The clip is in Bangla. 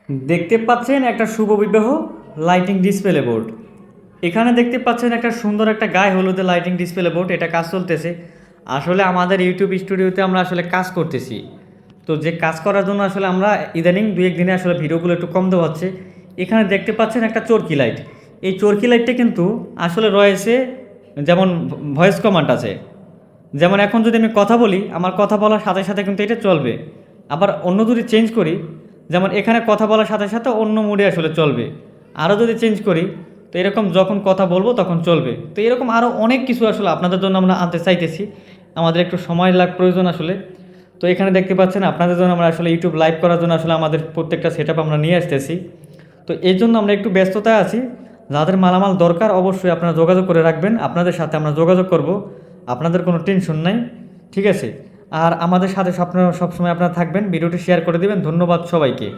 দেখতে পাচ্ছেন একটা শুভ বিবাহ লাইটিং ডিসপ্লে বোর্ড। এখানে দেখতে পাচ্ছেন একটা সুন্দর একটা গায়ে হলুদে লাইটিং ডিসপ্লে বোর্ড, এটা কাজ চলতেছে। আসলে আমাদের ইউটিউব স্টুডিওতে আমরা আসলে কাজ করতেছি, তো যে কাজ করার জন্য আসলে আমরা ইদানিং দু এক দিনে আসলে ভিডিওগুলো একটু কম দেওয়া হচ্ছে। এখানে দেখতে পাচ্ছেন একটা চরকি লাইট। এই চরকি লাইটটা কিন্তু আসলে রয়েছে, যেমন ভয়েস কমান্ড আছে। যেমন এখন যদি আমি কথা বলি, আমার কথা বলার সাথে সাথে কিন্তু এটা চলবে। আবার অন্য যদি চেঞ্জ করি, যেমন এখানে কথা বলার সাথে সাথে অন্য মোডে আসলে চলবে। আরও যদি চেঞ্জ করি, তো এরকম যখন কথা বলবো তখন চলবে। তো এরকম আরও অনেক কিছু আসলে আপনাদের জন্য আমরা আনতে চাইতেছি, আমাদের একটু সময় প্রয়োজন আসলে। তো এখানে দেখতে পাচ্ছেন আপনাদের জন্য আমরা আসলে ইউটিউব লাইভ করার জন্য আসলে আমাদের প্রত্যেকটা সেট আমরা নিয়ে আসতেছি। তো এই জন্য আমরা একটু ব্যস্ততায় আছি। যাদের মালামাল দরকার অবশ্যই আপনারা যোগাযোগ করে রাখবেন, আপনাদের সাথে আমরা যোগাযোগ করব। আপনাদের কোনো টেনশন নাই, ঠিক আছে? আর আমাদের সাথে সবসময় আপনারা থাকবেন, ভিডিওটি শেয়ার করে দেবেন। ধন্যবাদ সবাইকে।